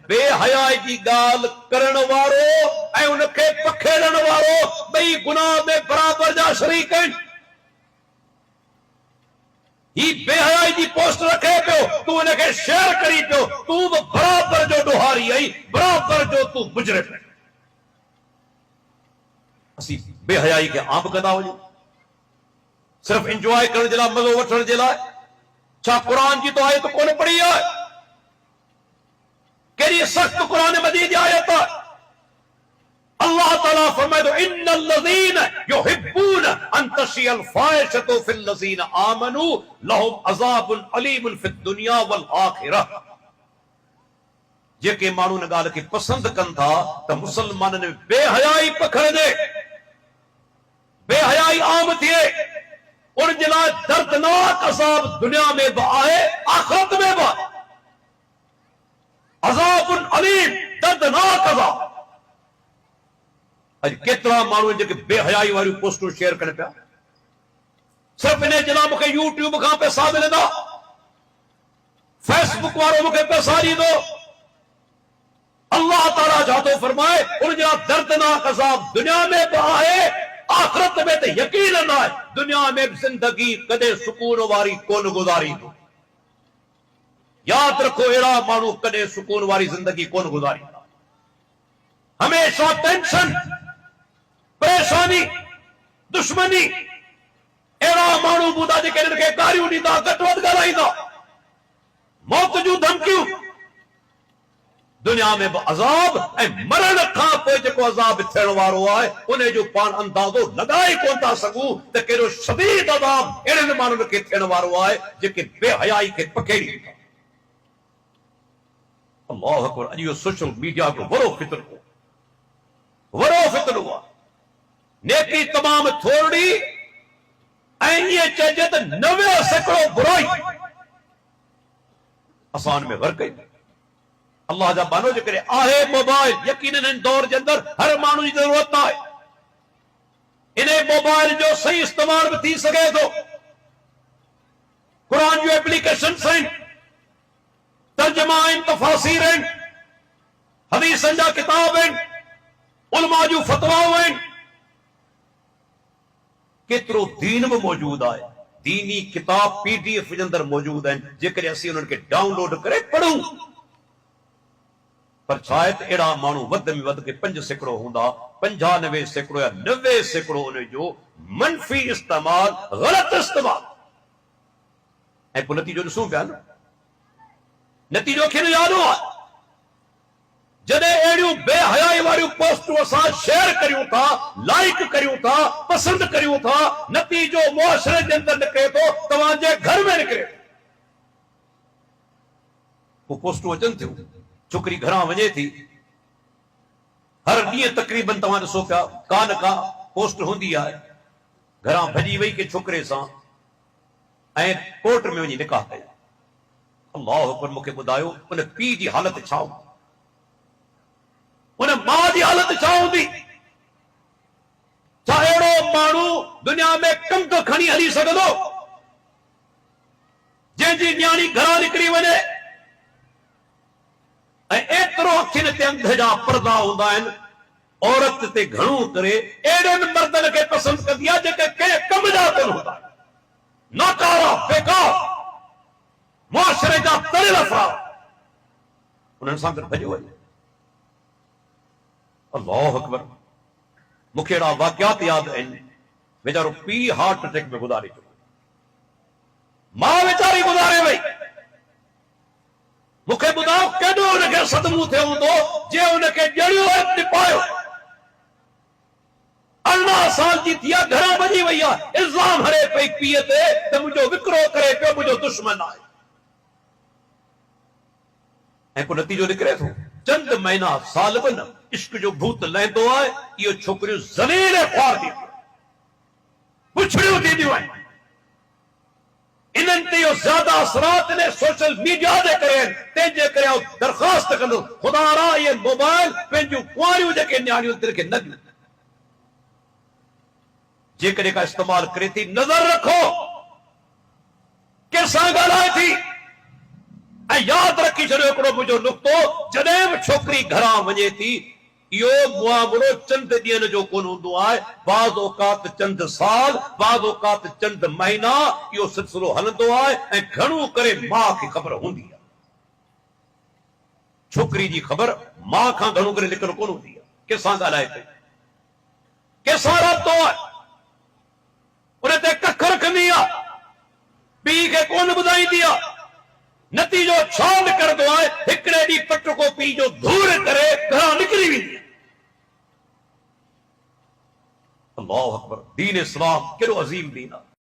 बेहयाई की गाल करण वारो ऐं उनखे पखेड़ण वारो ॿई गुनाह में बराबर जा शरीक आहिनि। ही बेहयाई जी पोस्ट रखे पियो, तू उनखे शेयर करी पियो, तू बि बराबर जो ॾोहारी आई, बराबर जो तू मुजरिम। असीं बेहयाई खे आम कंदा वञूं सिर्फ इंजॉय करण जे लाइ, मज़ो वठण जे लाइ। छा क़ुरान जी तो आयत कोन पढ़ी आहे? कहिड़ी सख़्त क़ुरान मजीद जी आयत आहे। अल्लाह ताला फरमाए थो इन्नल लज़ीन युहिब्बून अन तशियल फाहिशतु फिल लज़ीन आमनू लहुम अज़ाबुन अलीमुन फिद दुनिया वल आखिरह। जेके माण्हू इन ॻाल्हि खे पसंदि कनि था त मुसलमाननि में बेहयाई पखड़जे, बेहयाई आम थिए, उन जे लाइ दर्दनाक अज़ाब दुनिया में बि आहे, आख़िरत में बि आहे। अज़ाबुन अलीम, दर्दनाक अज़ाब। अॼु केतिरा माण्हू जेके बेहयाई वारियूं पोस्टूं शेयर कनि पिया, सिर्फ इन जे लाइ मूंखे यूट्यूब खां पैसा मिलंदा, फेसबुक वारो मूंखे पैसा ॾींदो। अल्लाह ताला छा थो फरमाए, उन जे लाइ दर्दनाक अज़ाब दुनिया में बि आहे, आखिरत में तो यकीन न आहे। दुनिया में जिंदगी कदे सुकून वारी कोन गुजारींदो। याद रखो, अहिड़ा माण्हू कदे सुकून वारी जिंदगी कोन गुजारींदा। हमेशा टेंशन, परेशानी, दुश्मनी। अहिड़ा माण्हू ॿुधा जेके हिनखे गारियूं ॾींदा, घटि वधि ॻाल्हाईंदा, मौत जूं धमकियूं। दुनिया में भी अज़ाब ऐं मरण खां पोइ जेको अज़ाब थियण वारो आहे, उन जो पाण अंदाज़ो लगाए कोन था सघूं त कहिड़ो शदीद अज़ाब अहिड़नि माण्हुनि खे थियण वारो आहे जेके बेहयाई खे पखेड़ी था। अल्लाह अकबर। अॼु इहो सोशल मीडिया को वॾो फितनो, वॾो फितनो आहे। नेकी तमामु थोरी ऐं ईअं चइजे त 90% बुराई असां में ग़र्क़ आहियूं। अल्लाह जा बानो जे करे आहे मोबाइल, यकीनन इन दौर जे अंदरि हर माण्हू जी ज़रूरत आहे। इन मोबाइल जो सही इस्तेमाल भी थी सघे थो। कुरान जो एप्लीकेशन्स आहिनि, तर्जुमा आहिनि, तफ़ासीर आहिनि, हदीसनि जा किताब आहिनि, उलमा जूं फतवाऊं आहिनि। केतिरो दीन भी मौजूद आहे। दीनी किताब PDF जे अंदरि मौजूद आहिनि, जेकॾहिं असीं उन्हनि खे डाउनलोड करे पढ़ूं। पर शायद अहिड़ा माण्हू वध में वध के 5% हूंदा, 95% या 90% उन जो मनफी इस्तेमाल, गलत इस्तेमाल। ऐं पोइ नतीजो ॾिसूं पिया न, नतीजो खे यादो आहे। जॾहिं अहिड़ियूं बेहयाई वारियूं पोस्टूं असां शेयर करियूं था, लाइक करियूं था, पसंदि करियूं था, नतीजो मुआशरे जे अंदरि निकिरे थो, तव्हांजे घर में निकिरे थो। पोइ पोस्टूं अचनि थियूं, छोकरी घरां वञे थी, हर ॾींहुं तक़रीबन तव्हां ॾिसो पिया का न का पोस्ट हूंदी आहे। घरां भॼी वई के छोकिरे सां ऐं कोर्ट में वञी निकाह कयो। अल्लाह अकबर। मूंखे ॿुधायो उन पीउ जी हालत छा हूंदी, उन माउ जी हालत छा हूंदी? छा अहिड़ो माण्हू दुनिया में कंक खणी हली सघंदो, जंहिंजी न्याणी घरां निकिरी वञे ऐं एतिरो अखियुनि ते अंध जा पर्दा हूंदा आहिनि? औरत ते घणो करे अहिड़नि मर्दनि खे पसंदि कंदी आहे जेके कंहिं कम जा कोन हूंदा आहिनि, नाकारा, बेकार, मुआशरे जा तरियल अफ़राद। उन्हनि सां गॾु भॼो वञे। अल्लाह अकबर। मूंखे अहिड़ा वाक़ियात यादि आहिनि। वीचारो पीउ हार्ट अटैक में गुज़ारे चुको, मां वीचारी गुज़ारे वई। मूंखे ॿुधायो केॾो हुनखे सदमो थियो हूंदो जे हुनखे ॼणियो ऐं टिपायो। 18 साल जी थी आहे, घरां भॼी वई आहे, इल्ज़ाम हणे पई पीउ ते त मुंहिंजो विकिरो करे पियो, मुंहिंजो दुश्मन आहे। ऐं को नतीजो निकिरे थो, चंद महीना साल बि न, इश्क जो भूत लहंदो आहे। इहो छोकिरियूं ज़लील ख्वार थी पुछड़ियूं थींदियूं आहिनि। इन्हनि ते ज्यादा असरात ने सोशल मीडिया जे करे, तंहिंजे करे दरख़्वास्त कंदो ख़ुदा रा ये मोबाइल पंहिंजूं कुंवारियूं जेके न्याणियूं तिन खे न ॾियूं। जेकॾहिं का इस्तेमाल करे थी, नज़र रखो कंहिंसां ॻाल्हाए थी, ऐं यादि रखी छॾियो हिकिड़ो मुंहिंजो नुक़्तो, जॾहिं बि छोकिरी घरां वञे थी, इहो मुआवरो चंद ॾींहंनि जो कोन हूंदो आहे, बाज़ औकात चंद साल, बाज़ औकात चंद महीना, इहो सिलसिलो हलंदो आहे ऐं घणो करे माउ खे ख़बर हूंदी आहे। छोकिरी जी ख़बर माउ खां घणो करे लिकल कोन हूंदी आहे। कंहिंसां ॻाल्हाए पई, कंहिंसां राब्तो आहे, उन ते कख रखंदी आहे, पीउ खे कोन ॿुधाईंदी आहे। नतीजो छा निकिरंदो आहे, हिकिड़े ॾींहुं पटको पीउ जो धूड़ करे घरां निकिरी वेंदी आहे। अल्लाहु अकबर। दीन इस्लाम केॾो अज़ीम दीन आहे।